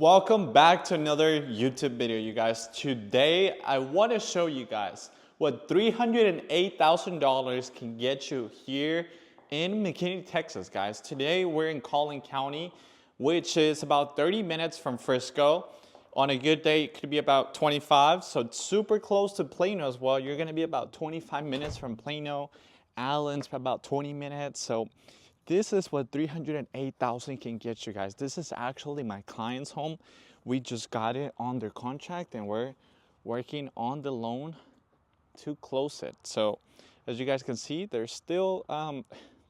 Welcome back to another YouTube video, you guys. Today, I want to show you guys what $308,000 can get you here in McKinney, Texas, guys. Today, we're in Collin County, which is about 30 minutes from Frisco. On a good day, it could be about 25, so it's super close to Plano as well. You're going to be about 25 minutes from Plano. Allen's about 20 minutes, so this is what $308,000 can get you guys. This is actually my client's home. We just got it under contract and we're working on the loan to close it. So as you guys can see, there's still,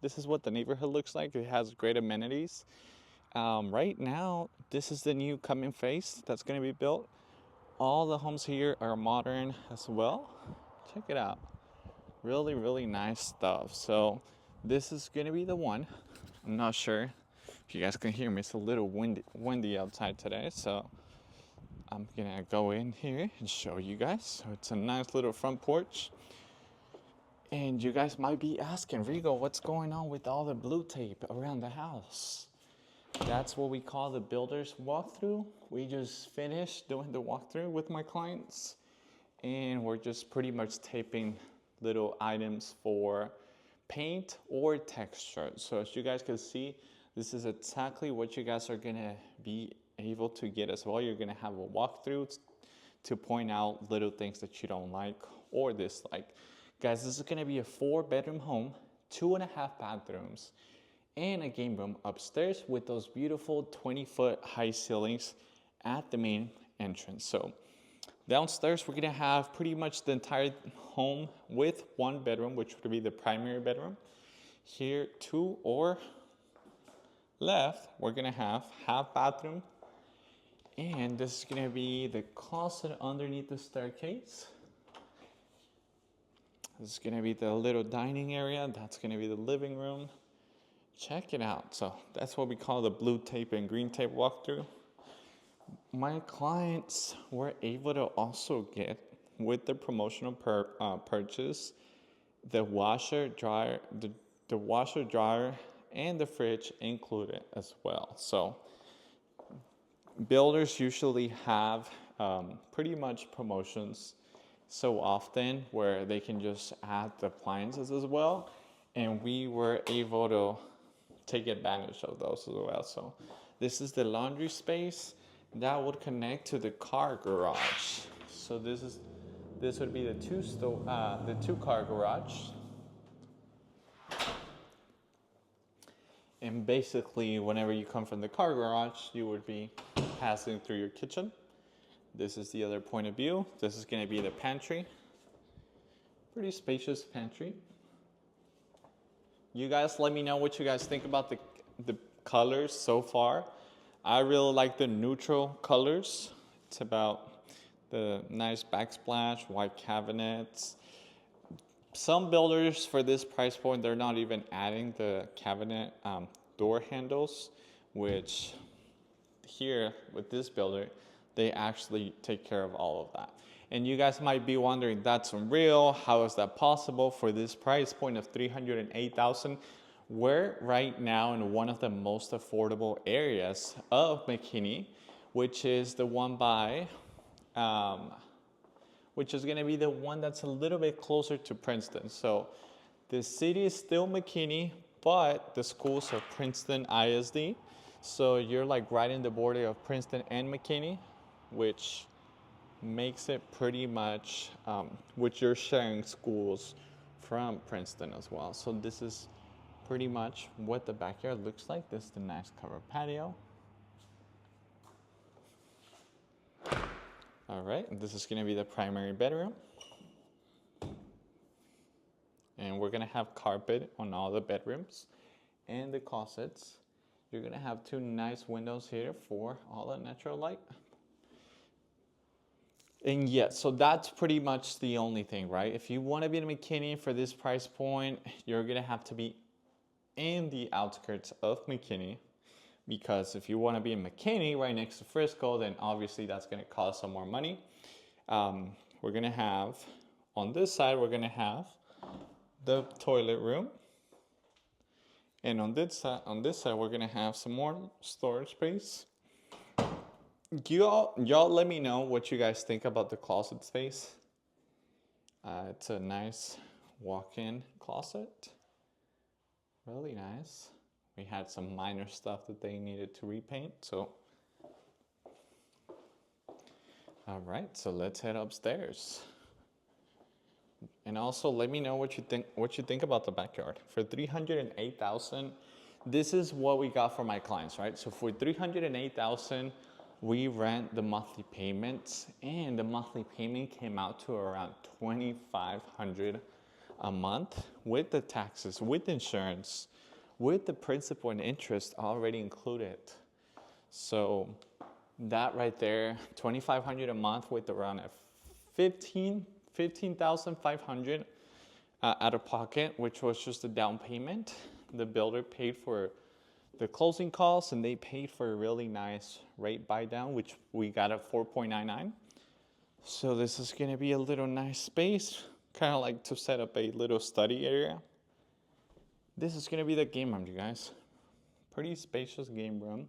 this is what the neighborhood looks like. It has great amenities. Right now, this is the new coming phase that's gonna be built. All the homes here are modern as well. Check it out. Really, really nice stuff. So this is gonna be the one. I'm not sure if you guys can hear me. It's a little windy outside today, so I'm gonna go in here and show you guys. So it's a nice little front porch. And you guys might be asking, Rigo, what's going on with all the blue tape around the house? That's what we call the builder's walkthrough. We just finished doing the walkthrough with my clients, and we're just pretty much taping little items for paint or texture. So as you guys can see, this is exactly what you guys are gonna be able to get as well. You're gonna have a walkthrough to point out little things that you don't like or dislike. Guys, this is gonna be a 4-bedroom home, 2.5 bathrooms, and a game room upstairs with those beautiful 20-foot high ceilings at the main entrance. So downstairs, we're gonna have pretty much the entire home with 1 bedroom, which would be the primary bedroom. Here, 2 or left, we're gonna have half bathroom. And this is gonna be the closet underneath the staircase. This is gonna be the little dining area. That's gonna be the living room. Check it out. So that's what we call the blue tape and green tape walkthrough. My clients were able to also get, with the promotional purchase, the washer, dryer, the washer, dryer, and the fridge included as well. So builders usually have pretty much promotions so often where they can just add the appliances as well, and we were able to take advantage of those as well. So this is the laundry space that would connect to the car garage. So this would be the two car garage. And basically, whenever you come from the car garage, you would be passing through your kitchen. This is the other point of view. This is gonna be the pantry. Pretty spacious pantry. You guys let me know what you guys think about the colors so far. I really like the neutral colors. It's about the nice backsplash, white cabinets. Some builders for this price point, they're not even adding the cabinet door handles, which here with this builder, they actually take care of all of that. And you guys might be wondering, that's unreal. How is that possible for this price point of $308,000? We're right now in one of the most affordable areas of McKinney, which is the one by, which is gonna be the one that's a little bit closer to Princeton. So the city is still McKinney, but the schools are Princeton ISD. So you're like right in the border of Princeton and McKinney, which makes it pretty much, which you're sharing schools from Princeton as well. So this is pretty much what the backyard looks like. This is the nice covered patio. All right, this is gonna be the primary bedroom. And we're gonna have carpet on all the bedrooms and the closets. You're gonna have 2 nice windows here for all the natural light. And yes, so that's pretty much the only thing, right? If you wanna be in McKinney for this price point, you're gonna have to be in the outskirts of McKinney, because if you want to be in McKinney right next to Frisco, then obviously that's going to cost some more money. We're going to have, on this side, we're going to have the toilet room. And on this side, we're going to have some more storage space. Y'all let me know what you guys think about the closet space. It's a nice walk-in closet. Really nice. We had some minor stuff that they needed to repaint, so. All right, so let's head upstairs. And also let me know what you think about the backyard. For $308,000, this is what we got for my clients, right? So for $308,000, we rent the monthly payments, and the monthly payment came out to around $2,500 a month with the taxes, with insurance, with the principal and interest already included. So that right there, $2,500 a month with around a $15,500 out of pocket, which was just a down payment. The builder paid for the closing costs, and they paid for a really nice rate buy down, which we got at 4.99. So this is gonna be a little nice space, kind of like to set up a little study area. This is gonna be the game room, you guys. Pretty spacious game room.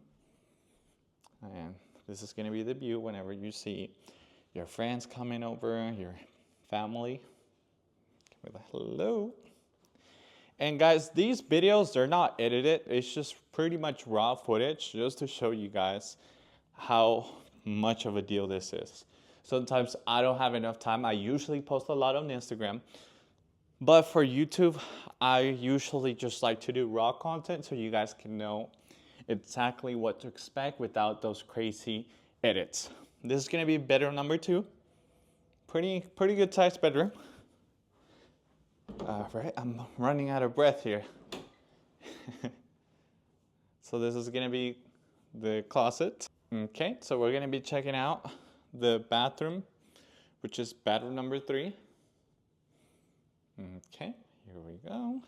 And this is gonna be the view whenever you see your friends coming over, your family. Give me the hello. And guys, these videos, they're not edited. It's just pretty much raw footage just to show you guys how much of a deal this is. Sometimes I don't have enough time. I usually post a lot on Instagram. But for YouTube, I usually just like to do raw content so you guys can know exactly what to expect without those crazy edits. This is gonna be bedroom number 2. Pretty good sized bedroom. All right, I'm running out of breath here. So this is gonna be the closet. Okay, so we're gonna be checking out the bathroom, which is bedroom number 3. Okay, here we go.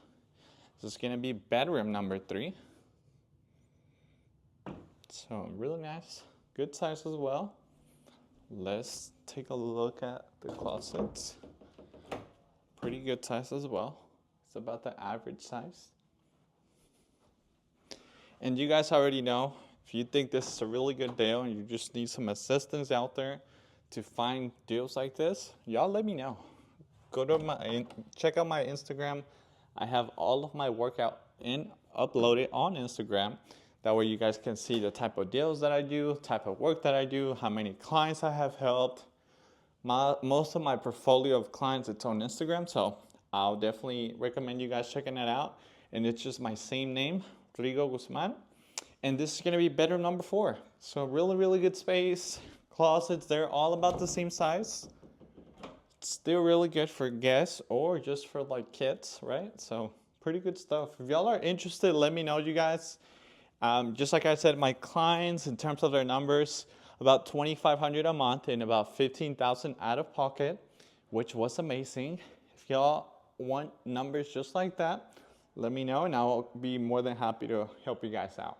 This is gonna be bedroom number 3. So really nice, good size as well. Let's take a look at the closets. Pretty good size as well. It's about the average size. And you guys already know, if you think this is a really good deal and you just need some assistance out there to find deals like this, y'all let me know. Go to check out my Instagram. I have all of my workout uploaded on Instagram. That way you guys can see the type of deals that I do, type of work that I do, how many clients I have helped. Most of my portfolio of clients, it's on Instagram, so I'll definitely recommend you guys checking that out. And it's just my same name, Rodrigo Guzman. And this is gonna be bedroom number 4. So really good space. Closets, they're all about the same size. It's still really good for guests or just for like kids, right? So pretty good stuff. If y'all are interested, let me know, you guys. Just like I said, my clients, in terms of their numbers, about $2,500 a month and about $15,000 out of pocket, which was amazing. If y'all want numbers just like that, let me know and I'll be more than happy to help you guys out.